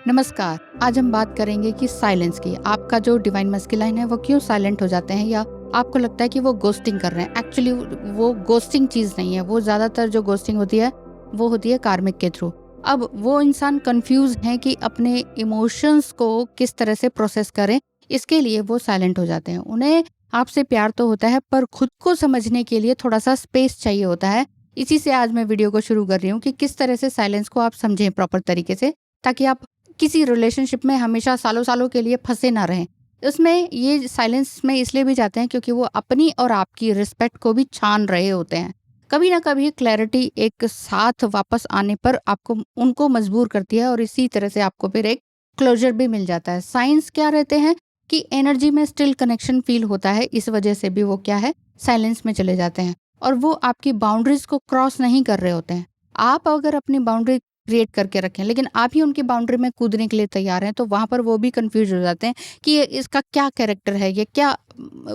नमस्कार। आज हम बात करेंगे कि साइलेंस की। आपका जो डिवाइन मस्कुलाइन है वो क्यों साइलेंट हो जाते हैं या आपको लगता है कि वो घोस्टिंग कर रहे हैं। एक्चुअली वो घोस्टिंग चीज़ नहीं है। वो ज़्यादातर जो घोस्टिंग होती है वो होती है कार्मिक के थ्रू। अब वो इंसान कंफ्यूज हैं कि अपने इमोशंस को किस तरह से प्रोसेस करें, इसके लिए वो साइलेंट हो जाते हैं। उन्हें आपसे प्यार तो होता है पर खुद को समझने के लिए थोड़ा सा स्पेस चाहिए होता है। इसी से आज मैं वीडियो को शुरू कर रही हूँ कि किस तरह से साइलेंस को आप समझें प्रॉपर तरीके से, ताकि आप किसी रिलेशनशिप में हमेशा सालों सालों के लिए फंसे ना रहें। उसमें ये साइलेंस में इसलिए भी जाते हैं क्योंकि वो अपनी और आपकी रिस्पेक्ट को भी छान रहे होते हैं। कभी ना कभी क्लैरिटी एक साथ वापस आने पर आपको उनको मजबूर करती है और इसी तरह से आपको फिर एक क्लोजर भी मिल जाता है। साइंस क्या रहते हैं कि एनर्जी में स्टिल कनेक्शन फील होता है, इस वजह से भी वो क्या है, साइलेंस में चले जाते हैं और वो आपकी बाउंड्रीज को क्रॉस नहीं कर रहे होते हैं। आप अगर अपनी बाउंड्री क्रिएट करके रखें लेकिन आप ही उनकी बाउंड्री में कूदने के लिए तैयार हैं, तो वहां पर वो भी कंफ्यूज हो जाते हैं कि ये इसका क्या कैरेक्टर है, ये क्या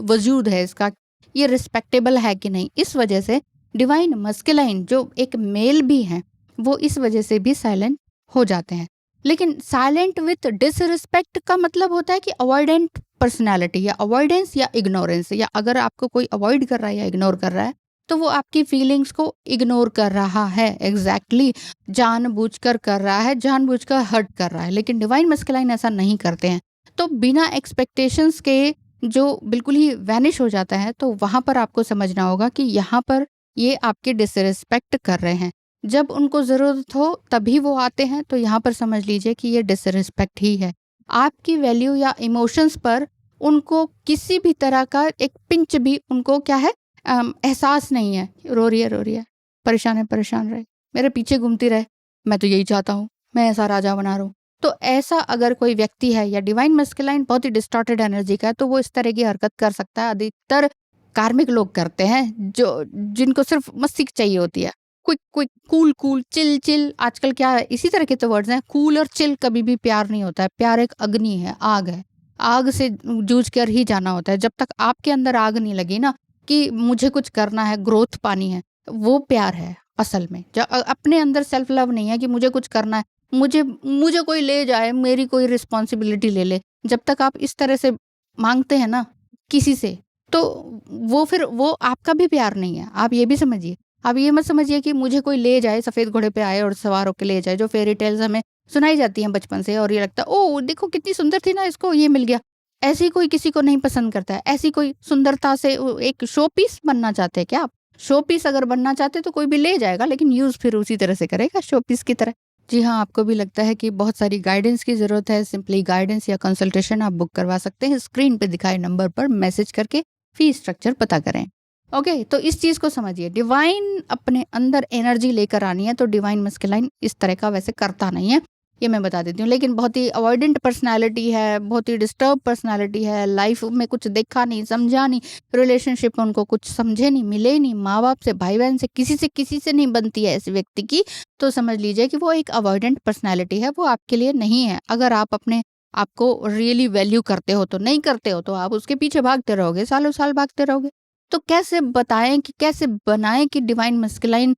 वजूद है इसका, ये रिस्पेक्टेबल है कि नहीं। इस वजह से डिवाइन मस्कुलाइन जो एक मेल भी हैं वो इस वजह से भी साइलेंट हो जाते हैं। लेकिन साइलेंट विथ डिसरिस्पेक्ट का मतलब होता है कि अवॉइडेंट पर्सनैलिटी या अवॉइडेंस या इग्नोरेंस, या अगर आपको कोई अवॉइड कर रहा है या इग्नोर कर रहा है तो वो आपकी फीलिंग्स को इग्नोर कर रहा है। एग्जैक्टली जानबूझकर कर रहा है, जानबूझकर हर्ट कर रहा है। लेकिन डिवाइन मस्कुलाइन ऐसा नहीं करते हैं। तो बिना एक्सपेक्टेशंस के जो बिल्कुल ही वैनिश हो जाता है, तो वहां पर आपको समझना होगा कि यहाँ पर ये आपकी डिसरिस्पेक्ट कर रहे हैं। जब उनको जरूरत हो तभी वो आते हैं, तो यहाँ पर समझ लीजिए कि ये डिसरिस्पेक्ट ही है। आपकी वैल्यू या इमोशंस पर उनको किसी भी तरह का एक पिंच भी उनको क्या है, एहसास नहीं है। रो रही है, परेशान रहे, मेरे पीछे घूमती रहे, मैं तो यही चाहता हूँ, मैं ऐसा राजा बना रहा हूँ। तो ऐसा अगर कोई व्यक्ति है या डिवाइन मस्कुलाइन बहुत ही डिस्टॉर्टेड एनर्जी का है, तो वो इस तरह की हरकत कर सकता है। अधिकतर कार्मिक लोग करते हैं जो जिनको सिर्फ मस्ती चाहिए होती है। Quick quick, cool cool, chill chill. आजकल क्या है, इसी तरह के तो वर्ड्स हैं। कूल और चिल कभी भी प्यार नहीं होता है। प्यार एक अग्नि है, आग है। आग से जूझ कर ही जाना होता है। जब तक आपके अंदर आग नहीं लगी ना कि मुझे कुछ करना है, ग्रोथ पानी है, वो प्यार है असल में। अपने अंदर सेल्फ लव नहीं है कि मुझे कुछ करना है, मुझे मुझे कोई ले जाए, मेरी कोई रिस्पॉन्सिबिलिटी ले ले। जब तक आप इस तरह से मांगते हैं ना किसी से, तो वो फिर वो आपका भी प्यार नहीं है। आप ये भी समझिए। आप ये मत समझिए कि मुझे कोई ले जाए, सफेद घोड़े पे आए और सवार होकर ले जाए, जो फेरी टेल्स हमें सुनाई जाती हैं बचपन से, और ये लगता है ओ देखो कितनी सुंदर थी ना, इसको ये मिल गया। ऐसी कोई किसी को नहीं पसंद करता है। ऐसी कोई सुंदरता से एक शो पीस बनना चाहते हैं क्या आप? शो पीस अगर बनना चाहते तो कोई भी ले जाएगा, लेकिन यूज फिर उसी तरह से करेगा, शो पीस की तरह। जी हाँ, आपको भी लगता है कि बहुत सारी गाइडेंस की जरूरत है, सिंपली गाइडेंस या कंसल्टेशन आप बुक करवा सकते हैं। स्क्रीन पे दिखाए नंबर पर मैसेज करके फी स्ट्रक्चर पता करें। ओके, तो इस चीज को समझिए। डिवाइन अपने अंदर एनर्जी लेकर आनी है, तो डिवाइन मस्कुलाइन इस तरह का वैसे करता नहीं है, ये मैं बता देती हूँ। लेकिन बहुत ही अवॉइडेंट पर्सनालिटी है, बहुत ही डिस्टर्ब पर्सनालिटी है। लाइफ में कुछ देखा नहीं, समझा नहीं, रिलेशनशिप में उनको कुछ समझे नहीं, मिले नहीं, माँ बाप से, भाई बहन से, किसी से नहीं बनती है ऐसे व्यक्ति की, तो समझ लीजिए कि वो एक अवॉइडेंट पर्सनालिटी है, वो आपके लिए नहीं है। अगर आप अपने आपको रियली वैल्यू करते हो तो, नहीं करते हो तो आप उसके पीछे भागते रहोगे, सालों साल भागते रहोगे। तो कैसे बताएं कि कैसे बनाएं कि डिवाइन मस्कुलाइन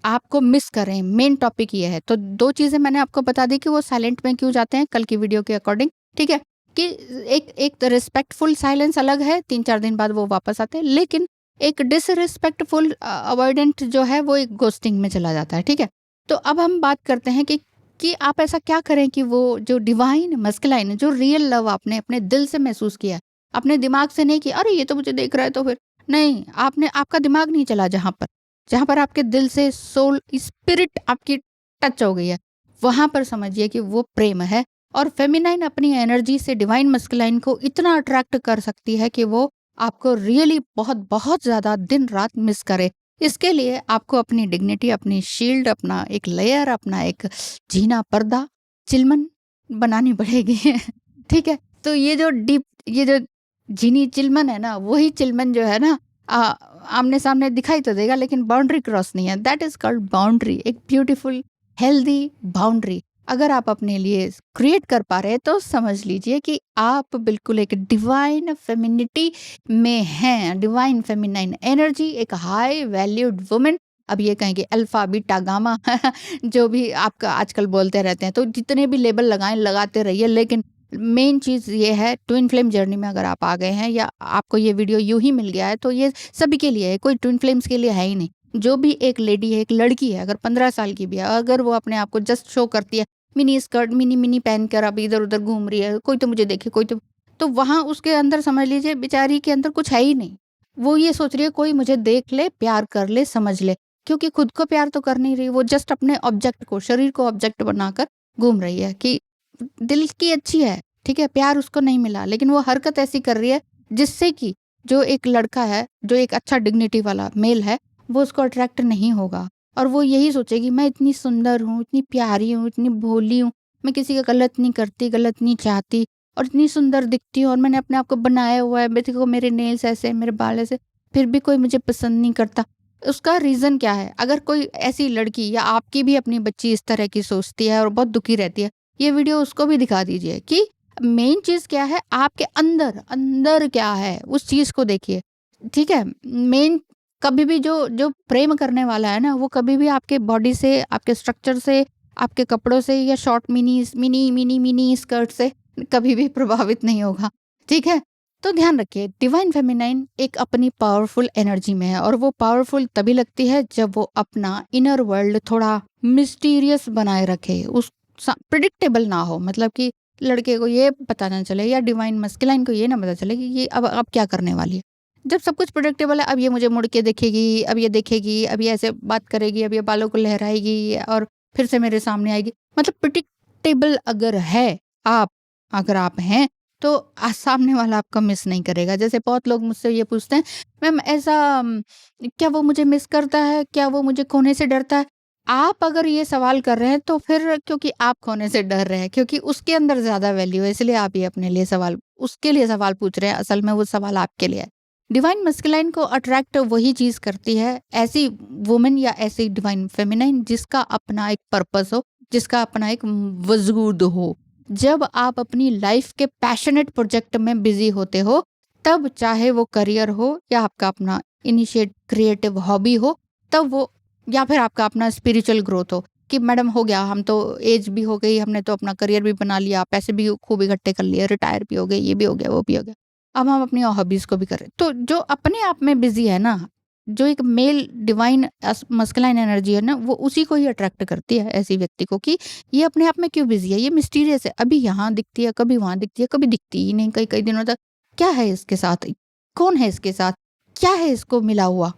आपको मिस करें। मेन टॉपिक ये है। तो दो चीजें मैंने आपको बता दी कि वो साइलेंट में क्यों जाते हैं कल की वीडियो के अकॉर्डिंग, ठीक है। कि एक एक रिस्पेक्टफुल साइलेंस अलग है, 3-4 दिन बाद वो वापस आते हैं। लेकिन एक डिसरिस्पेक्टफुल अवॉइडेंट जो है वो एक घोस्टिंग में चला जाता है, ठीक है। तो अब हम बात करते हैं कि आप ऐसा क्या करें कि वो जो डिवाइन मस्कुलाइन, जो रियल लव आपने अपने दिल से महसूस किया, अपने दिमाग से नहीं कि अरे ये तो मुझे देख रहा है तो फिर नहीं, आपने आपका दिमाग नहीं चला, जहां पर आपके दिल से सोल स्पिरिट आपकी टच हो गई है, वहां पर समझिए कि वो प्रेम है। और फेमिनाइन अपनी एनर्जी से डिवाइन मस्कुलाइन को इतना अट्रैक्ट कर सकती है कि वो आपको रियली बहुत बहुत ज्यादा दिन रात मिस करे। इसके लिए आपको अपनी डिग्निटी, अपनी शील्ड, अपना एक लेयर, अपना एक जीना पर्दा, चिलमन बनानी पड़ेगी ठीक है। तो ये जो डीप, ये जो जीनी चिलमन है ना, वही चिलमन जो है ना, आमने सामने दिखाई तो देगा लेकिन बाउंड्री क्रॉस नहीं है। दैट इज कॉल्ड बाउंड्री, एक ब्यूटीफुल हेल्दी बाउंड्री। अगर आप अपने लिए क्रिएट कर पा रहे हैं तो समझ लीजिए कि आप बिल्कुल एक डिवाइन फेमिनिटी में हैं। डिवाइन फेमिनाइन एनर्जी, एक हाई वैल्यूड वुमेन अब ये कहेंगे अल्फा बीटा गामा जो भी आपका आजकल बोलते रहते हैं, तो जितने भी लेबल लगाएं लगाते रहिए, लेकिन मेन चीज़ ये है, ट्विन फ्लेम जर्नी में अगर आप आ गए हैं या आपको ये वीडियो यूं ही मिल गया है, तो ये सभी के लिए है, कोई ट्विन फ्लेम्स के लिए है ही नहीं। जो भी एक लेडी है, एक लड़की है, अगर 15 साल की भी है, अगर वो अपने आप को जस्ट शो करती है, मिनी स्कर्ट मिनी मिनी पहन कर अब इधर उधर घूम रही है, कोई तो मुझे देखे, कोई तो वहां उसके अंदर समझ लीजिए बेचारी के अंदर कुछ है ही नहीं। वो ये सोच रही है कोई मुझे देख ले, प्यार कर ले, समझ ले, क्योंकि खुद को प्यार तो कर नहीं रही, वो जस्ट अपने ऑब्जेक्ट को, शरीर को ऑब्जेक्ट बनाकर घूम रही है कि दिल की अच्छी है, ठीक है, प्यार उसको नहीं मिला, लेकिन वो हरकत ऐसी कर रही है जिससे कि जो एक लड़का है, जो एक अच्छा डिग्निटी वाला मेल है, वो उसको अट्रैक्ट नहीं होगा। और वो यही सोचेगी मैं इतनी सुंदर हूँ, इतनी प्यारी हूँ, इतनी भोली हूँ, मैं किसी का गलत नहीं करती, गलत नहीं चाहती, और इतनी सुंदर दिखती हूँ, और मैंने अपने आप को बनाया हुआ है, देखो मेरे नेल्स ऐसे, मेरे बाल ऐसे, फिर भी कोई मुझे पसंद नहीं करता। उसका रीज़न क्या है? अगर कोई ऐसी लड़की या आपकी भी अपनी बच्ची इस तरह की सोचती है और बहुत दुखी रहती है, ये वीडियो उसको भी दिखा दीजिए कि मेन चीज़ क्या है, आपके अंदर अंदर क्या है, उस चीज़ को देखिए, ठीक है। मेन कभी भी जो जो प्रेम करने वाला है ना, वो कभी भी आपके बॉडी से, आपके स्ट्रक्चर से, आपके कपड़ों से या short mini mini mini mini skirt से कभी भी प्रभावित नहीं होगा, ठीक है। तो ध्यान रखिए, डिवाइन फेमिनाइन एक अपनी पावरफुल एनर्जी में है, और वो पावरफुल तभी लगती है जब वो अपना इनर वर्ल्ड थोड़ा मिस्टीरियस बनाए रखे, उस प्रिडिक्टेबल ना हो, मतलब कि लड़के को ये पता ना चले या डिवाइन मस्कुलाइन को ये ना पता चले कि ये अब क्या करने वाली है। जब सब कुछ प्रिडिक्टेबल है, अब ये मुझे मुड़ के देखेगी, अब ये देखेगी, अब ये ऐसे बात करेगी, अब ये बालों को लहराएगी और फिर से मेरे सामने आएगी, मतलब प्रिडिक्टेबल अगर है आप, अगर आप हैं, तो सामने वाला आपका मिस नहीं करेगा। जैसे बहुत लोग मुझसे ये पूछते हैं, मैम ऐसा क्या वो मुझे मिस करता है, क्या वो मुझे खोने से डरता है? आप अगर ये सवाल कर रहे हैं तो फिर क्योंकि आप खोने से डर रहे हैं, क्योंकि उसके अंदर ज़्यादा वैल्यू है, इसलिए आप ये अपने लिए सवाल, उसके लिए सवाल पूछ रहे हैं, असल में वो सवाल आपके लिए है। डिवाइन मस्कुलाइन को अट्रैक्ट वही चीज़ करती है, ऐसी वुमन या ऐसी डिवाइन फेमिनाइन जिसका अपना एक पर्पस हो, जिसका अपना एक वजूद हो। जब आप अपनी लाइफ के पैशनेट प्रोजेक्ट में बिजी होते हो, तब चाहे वो करियर हो या आपका अपना इनिशिएट क्रिएटिव हॉबी हो, तब वो, या फिर आपका अपना स्पिरिचुअल ग्रोथ हो कि मैडम हो गया, हम तो एज भी हो गई, हमने तो अपना करियर भी बना लिया, पैसे भी खूब इकट्ठे कर लिए, रिटायर भी हो गए, ये भी हो गया, वो भी हो गया, अब हम अपनी हॉबीज को भी कर रहे हैं। तो जो अपने आप में बिजी है ना, जो एक मेल डिवाइन मस्कुलाइन एनर्जी है ना, वो उसी को ही अट्रैक्ट करती है, ऐसी व्यक्ति को, कि ये अपने आप में क्यों बिजी है, ये मिस्टीरियस है, अभी यहाँ दिखती है, कभी वहां दिखती है, कभी दिखती ही नहीं, कई कई दिनों तक। क्या है इसके साथ, कौन है इसके साथ, क्या है इसको मिला हुआ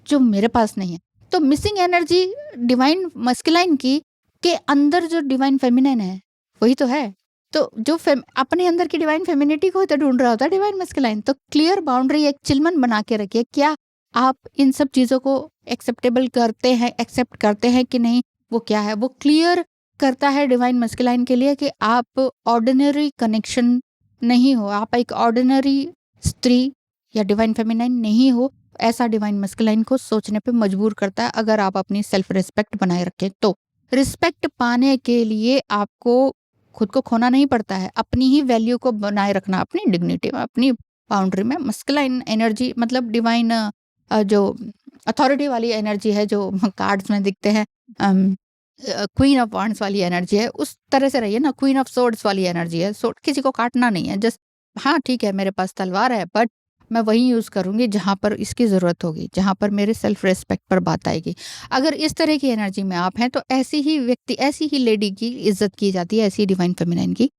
जो मेरे पास नहीं है? तो मिसिंग एनर्जी डिवाइन मस्कुलाइन की के अंदर जो डिवाइन फेमिनिन है वही तो है। तो जो अपने अंदर की डिवाइन फेमिनिटी को तो ढूंढ रहा होता है डिवाइन मस्कुलाइन। तो क्लियर बाउंड्री, एक चिलमन बना के रखिए, क्या आप इन सब चीज़ों को एक्सेप्टेबल करते हैं, एक्सेप्ट करते हैं कि नहीं, वो क्या है, वो क्लियर करता है डिवाइन मस्कुलाइन के लिए कि आप ऑर्डिनरी कनेक्शन नहीं हो, आप एक ऑर्डिनरी स्त्री या डिवाइन फेमिनाइन नहीं हो। ऐसा डिवाइन मस्कुलाइन को सोचने पे मजबूर करता है, अगर आप अपनी सेल्फ रिस्पेक्ट बनाए रखें तो। रिस्पेक्ट पाने के लिए आपको खुद को खोना नहीं पड़ता है, अपनी ही वैल्यू को बनाए रखना, अपनी डिग्निटी में, अपनी बाउंड्री में। मस्कुलाइन एनर्जी मतलब डिवाइन जो अथॉरिटी वाली एनर्जी है, जो कार्ड्स में दिखते हैं, क्वीन ऑफ वॉन्ड्स वाली एनर्जी है, उस तरह से रहिए ना। क्वीन ऑफ सोर्ड्स वाली एनर्जी है, सोर्ड किसी को काटना नहीं है, जस्ट हाँ ठीक है मेरे पास तलवार है, बट मैं वही यूज़ करूँगी जहाँ पर इसकी ज़रूरत होगी, जहाँ पर मेरे सेल्फ रिस्पेक्ट पर बात आएगी। अगर इस तरह की एनर्जी में आप हैं तो ऐसी ही व्यक्ति, ऐसी ही लेडी की इज्जत की जाती है, ऐसी डिवाइन फेमिनाइन की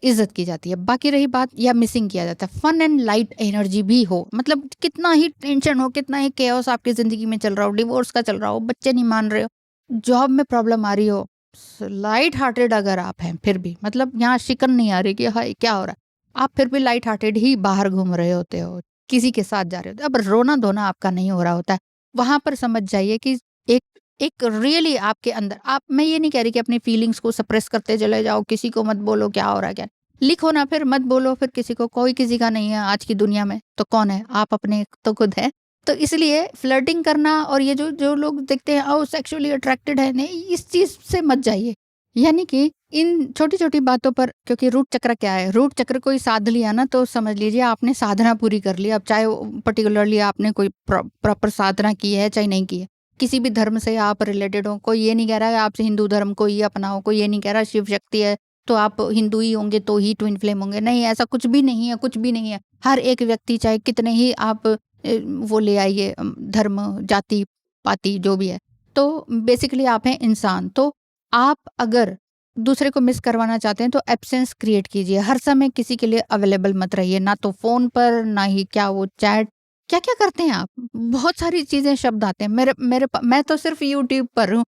इज्जत की जाती है। बाकी रही बात, या मिसिंग किया जाता है, फन एंड लाइट एनर्जी भी हो, मतलब कितना ही टेंशन हो, कितना ही केओस आपकी ज़िंदगी में चल रहा हो, डिवोर्स का चल रहा हो, बच्चे नहीं मान रहे हो, जॉब में प्रॉब्लम आ रही हो, लाइट हार्टेड अगर आप हैं फिर भी, मतलब यहाँ शिकन नहीं आ रही कि हाय क्या हो रहा है, आप फिर भी लाइट हार्टेड ही बाहर घूम रहे होते हो, किसी के साथ जा रहे होते, अब रोना धोना आपका नहीं हो रहा होता है, वहां पर समझ जाइए कि एक एक रियली आपके अंदर, आप, मैं ये नहीं कह रही कि अपनी फीलिंग्स को सप्रेस करते चले जाओ, किसी को मत बोलो क्या हो रहा है, क्या लिखो ना, फिर मत बोलो फिर किसी को, कोई किसी का नहीं है आज की दुनिया में, तो कौन है, आप अपने तो खुद है। तो इसलिए फ्लर्टिंग करना और ये जो जो लोग देखते हैं ओ सेक्सुअली अट्रैक्टेड है, नहीं, इस चीज से मत जाइए। यानी कि इन छोटी छोटी बातों पर, क्योंकि रूट चक्र क्या है, रूट चक्र कोई साध लिया ना तो समझ लीजिए आपने साधना पूरी कर ली। अब चाहे पर्टिकुलरली आपने कोई प्रॉपर साधना की है चाहे नहीं की है, किसी भी धर्म से आप रिलेटेड हो, कोई ये नहीं कह रहा है आपसे हिंदू धर्म को ही अपनाओ, कोई ये नहीं कह रहा शिव शक्ति है तो आप हिंदू ही होंगे तो ही ट्विन फ्लेम होंगे, नहीं ऐसा कुछ भी नहीं है, कुछ भी नहीं है। हर एक व्यक्ति चाहे कितने ही आप वो ले आइए धर्म, जाति, पाति जो भी है, तो बेसिकली आप हैं इंसान। तो आप अगर दूसरे को मिस करवाना चाहते हैं तो एब्सेंस क्रिएट कीजिए, हर समय किसी के लिए अवेलेबल मत रहिए, ना तो फ़ोन पर, ना ही क्या वो चैट, क्या-क्या करते हैं आप? बहुत सारी चीज़ें शब्द आते हैं। मैं तो सिर्फ़ यूट्यूब पर हूँ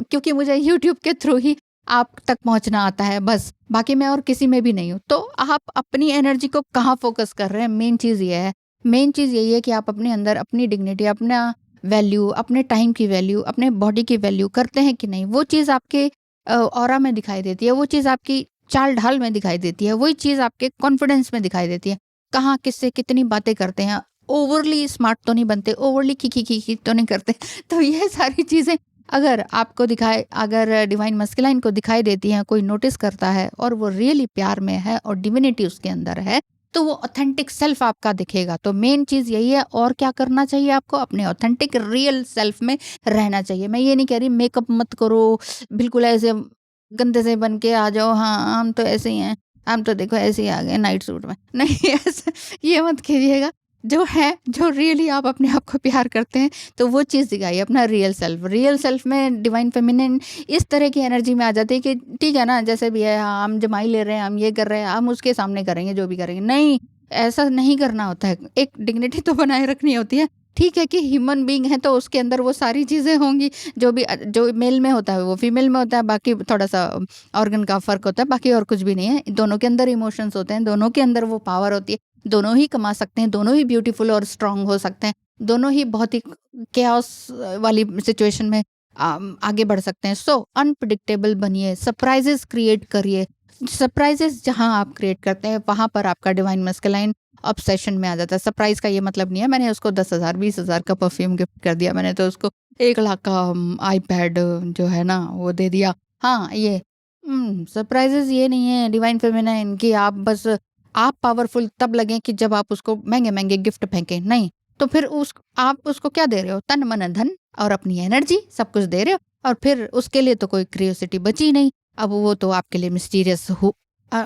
क्योंकि मुझे यूट्यूब के थ्रू ही आप तक पहुँचना आता है बस, बाकी मैं और किसी में भी नहीं हूँ। तो आप अपनी एनर्जी को कहाँ फ़ोकस कर रहे हैं, मेन चीज़ ये है। मेन चीज़ यही है कि आप अपने अंदर अपनी डिग्निटी, अपना वैल्यू, अपने टाइम की वैल्यू, अपने बॉडी की वैल्यू करते हैं कि नहीं? वो चीज़ आपके ऑरा में दिखाई देती है, वो चीज़ आपकी चाल-ढाल में दिखाई देती है, वही चीज़ आपके कॉन्फिडेंस में दिखाई देती है। कहाँ किससे कितनी बातें करते हैं, ओवरली स्मार्ट तो नहीं बनते, ओवरली खी तो नहीं करते। तो ये सारी चीज़ें अगर आपको दिखाए, अगर डिवाइन मस्कुलाइन को दिखाई देती हैं, कोई नोटिस करता है और वो रियली प्यार में है और डिविनिटी उसके अंदर है, तो वो ऑथेंटिक सेल्फ आपका दिखेगा। तो मेन चीज़ यही है, और क्या करना चाहिए आपको? अपने ऑथेंटिक रियल सेल्फ में रहना चाहिए। मैं ये नहीं कह रही मेकअप मत करो, बिल्कुल ऐसे गंदे से बन के आ जाओ, हाँ, हम तो ऐसे ही हैं, हम तो देखो ऐसे ही आ गए नाइट सूट में। नहीं ऐसा ये मत कीजिएगा। जो है, जो रियली आप अपने आप को प्यार करते हैं, तो वो चीज़ दिखाइए, अपना रियल सेल्फ। रियल सेल्फ में डिवाइन फेमिनिन इस तरह की एनर्जी में आ जाती है कि ठीक है ना, जैसे भी है, हाँ, हम जमाई ले रहे हैं, हम ये कर रहे हैं, हम उसके सामने करेंगे जो भी करेंगे। नहीं, ऐसा नहीं करना होता है। एक डिग्निटी तो बनाए रखनी होती है। ठीक है कि ह्यूमन बीइंग है तो उसके अंदर वो सारी चीज़ें होंगी, जो भी जो मेल में होता है वो फीमेल में होता है, बाकी थोड़ा-सा ऑर्गन का फ़र्क होता है, बाकी और कुछ भी नहीं है। दोनों के अंदर इमोशंस होते हैं, दोनों के अंदर वो पावर होती है, दोनों ही कमा सकते हैं, दोनों ही ब्यूटीफुल और स्ट्रॉन्ग हो सकते हैं, दोनों ही बहुत ही केओस वाली सिचुएशन में आगे बढ़ सकते हैं। सो अनप्रेडिक्टेबल बनिए, सरप्राइज़ेज़ क्रिएट करिए। सरप्राइज़ेज़ जहाँ आप क्रिएट करते हैं, वहाँ पर आपका डिवाइन मस्कुलाइन ऑब्सेशन में आ जाता है। सरप्राइज़ का ये मतलब नहीं है मैंने उसको 10,000 20,000 का परफ्यूम गिफ्ट कर दिया, मैंने तो उसको 1 लाख का आईपैड जो है ना वो दे दिया। हाँ, ये सरप्राइज़ेज़ ये नहीं है डिवाइन फेमिनाइन कि आप पावरफुल तब लगें कि जब आप उसको महँगे-महँगे गिफ्ट फेंकें, नहीं। तो फिर आप उसको क्या दे रहे हो? तन, मन, धन और अपनी एनर्जी, सब कुछ दे रहे हो, और फिर उसके लिए तो कोई क्यूरियोसिटी बची नहीं। अब वो तो आपके लिए मिस्टीरियस अ,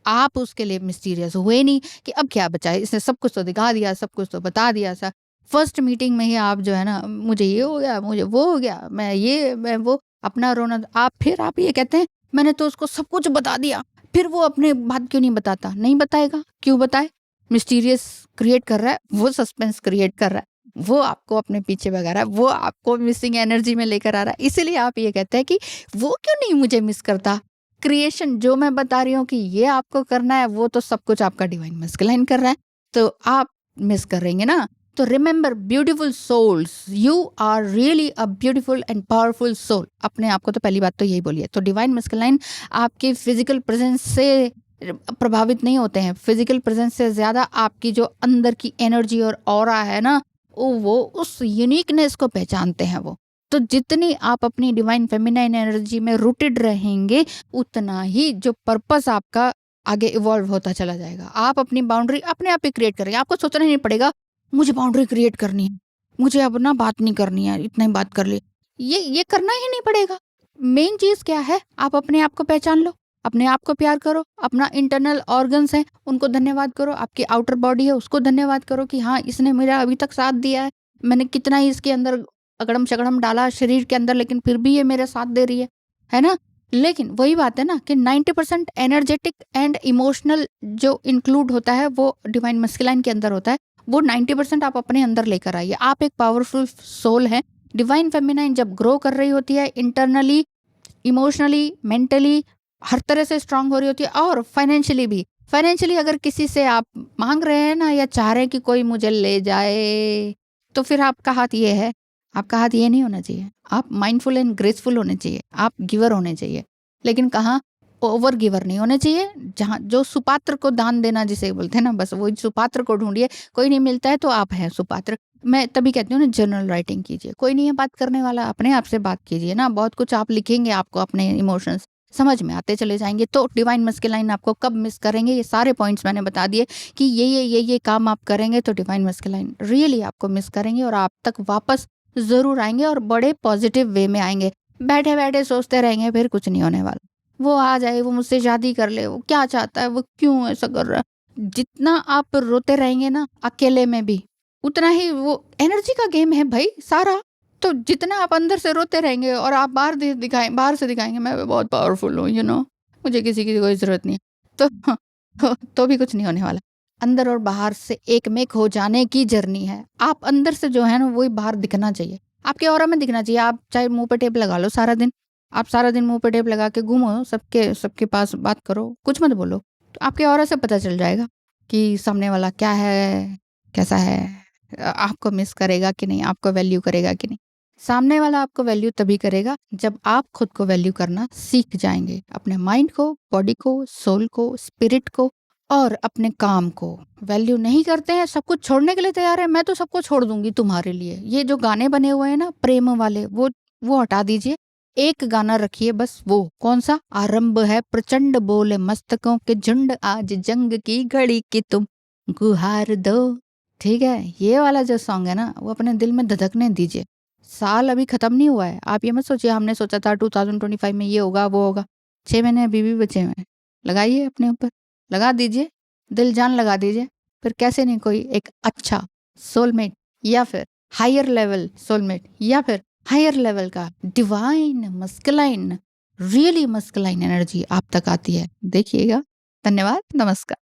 आप उसके लिए मिस्टीरियस हुए नहीं कि अब क्या बचा है, इसने सब कुछ तो दिखा दिया, सब कुछ तो बता दिया सा। फर्स्ट मीटिंग में ही आप जो है ना, मुझे ये हो गया, मुझे वो हो गया, मैं वो, अपना रोना, आप ये कहते हैं मैंने तो उसको सब कुछ बता दिया। फिर वो अपने बात क्यों नहीं बताता? नहीं बताएगा, क्यों बताए? मिस्टीरियस क्रिएट कर रहा है, वो सस्पेंस क्रिएट कर रहा है, वो आपको अपने पीछे भगा रहा है, वो आपको मिसिंग एनर्जी में लेकर आ रहा है। इसीलिए आप ये कहते हैं कि वो क्यों नहीं मुझे मिस करता? क्रिएशन जो मैं बता रही हूँ कि ये आपको करना है, वो तो सब कुछ आपका डिवाइन मस्कुलाइन कर रहा है, तो आप मिस कर रहेंगे ना। तो remember beautiful souls, you are really a beautiful and powerful soul. अपने आप को तो पहली बात तो यही बोलिए। तो डिवाइन मस्कुलाइन आपके फिजिकल प्रेजेंस से प्रभावित नहीं होते हैं। फिजिकल प्रेजेंस से ज़्यादा आपकी जो अंदर की एनर्जी और ऑरा है ना, वो उस यूनिकनेस को पहचानते हैं वो। तो जितनी आप अपनी डिवाइन फेमिनाइन एनर्जी में रूटेड रहेंगे, उतना ही जो पर्पस आपका आगे इवॉल्व होता चला जाएगा। आप अपनी बाउंड्री अपने आप ही क्रिएट करेंगे। आपको सोचना ही नहीं पड़ेगा मुझे बाउंड्री क्रिएट करनी है, मुझे अब ना बात नहीं करनी है, इतना ही बात कर ली। ये करना ही नहीं पड़ेगा। मेन चीज़ क्या है, आप अपने आप को पहचान लो, अपने आप को प्यार करो, अपना इंटरनल ऑर्गन्स हैं उनको धन्यवाद करो, आपकी आउटर बॉडी है उसको धन्यवाद करो कि हाँ, इसने मेरा अभी तक साथ दिया है। मैंने कितना ही इसके अंदर अगड़म-शगड़म डाला शरीर के अंदर, लेकिन फिर भी ये मेरा साथ दे रही है ना? लेकिन वही बात है ना कि 90% एनर्जेटिक एंड इमोशनल जो इंक्लूड होता है वो डिवाइन मस्कुलाइन के अंदर होता है। वो 90% आप अपने अंदर लेकर आइए। आप एक पावरफुल सोल हैं। डिवाइन फेमिनाइन जब ग्रो कर रही होती है इंटरनली, इमोशनली, मेंटली, हर तरह से स्ट्रांग हो रही होती है, और फाइनेंशियली भी। फाइनेंशियली अगर किसी से आप मांग रहे हैं ना, या चाह रहे हैं कि कोई मुझे ले जाए, तो फिर आपका हाथ ये है, आपका हाथ ये नहीं होना चाहिए। आप माइंडफुल एंड ग्रेसफुल होने चाहिए, आप गिवर होने चाहिए। लेकिन कहाँ, ओवर गिवर नहीं होने चाहिए। जहाँ जो सुपात्र को दान देना जिसे बोलते हैं ना, बस वही सुपात्र को ढूंढिए। कोई नहीं मिलता है तो आप हैं सुपात्र। मैं तभी कहती हूँ ना, जर्नल राइटिंग कीजिए। कोई नहीं है बात करने वाला, अपने आप से बात कीजिए ना। बहुत कुछ आप लिखेंगे, आपको अपने इमोशंस समझ में आते चले जाएंगे। तो डिवाइन मस्कुलाइन आपको कब मिस करेंगे, ये सारे पॉइंट्स मैंने बता दिए कि ये काम आप करेंगे तो डिवाइन मस्कुलाइन रियली आपको मिस करेंगे, और आप तक वापस ज़रूर आएँगे और बड़े पॉज़िटिव वे में आएँगे। बैठे-बैठे सोचते रहेंगे फिर कुछ नहीं होने वाला। वो आ जाए, वो मुझसे शादी कर ले, वो क्या चाहता है, वो क्यों ऐसा कर रहा है? जितना आप रोते रहेंगे ना अकेले में भी, उतना ही वो एनर्जी का गेम है भई सारा। तो जितना आप अंदर से रोते रहेंगे और आप बाहर से दिखाएँगे मैं बहुत पावरफुल हूँ, मुझे किसी की कोई ज़रूरत नहीं है। तो तो भी कुछ नहीं होने वाला। अंदर और बाहर से एक-मेक हो जाने की जर्नी है। आप अंदर से जो है ना वही बाहर दिखना चाहिए। आपके ऑरा में दिखना चाहिए। आप चाहे मुँह पे टेप लगा लो सारा दिन। आप सारा दिन मुँह पे टेप लगा के घूमो, सबके सबके पास बात करो, कुछ मत बोलो। तो आपके ऑरा से पता चल जाएगा कि सामने वाला क्या है, कैसा है, आपको मिस करेगा कि नहीं, आपको वैल्यू करेगा कि नहीं। सामने वाला आपको वैल्यू तभी करेगा जब आप खुद को वैल्यू करना सीख जाएँगे। अपने माइंड को, बॉडी को, सोल को, स्पिरिट को और अपने काम को वैल्यू नहीं करते हैं, सब कुछ छोड़ने के लिए तैयार है, मैं तो सबको छोड़ दूँगी तुम्हारे लिए। ये जो गाने बने हुए हैं ना प्रेम वाले वो हटा दीजिए। एक गाना रखिए बस वो, कौन-सा? आरंभ है प्रचंड बोले मस्तकों के झुंड आज जंग की घड़ी की तुम गुहार दो। ठीक है? ये वाला जो सॉन्ग है ना, वो अपने दिल में धधकने दीजिए। साल अभी खत्म नहीं हुआ है। आप ये मत सोचिए हमने सोचा था 2025 में ये होगा, वो होगा। 6 महीने अभी भी बचे हुए हैं। लगाइए अपने ऊपर, लगा दीजिए, दिल जान लगा दीजिए। फिर कैसे नहीं कोई एक अच्छा सोलमेट या फिर हायर लेवल सोलमेट या फिर हायर लेवल का divine masculine, really masculine energy आप तक आती है। देखिएगा। धन्यवाद, नमस्कार।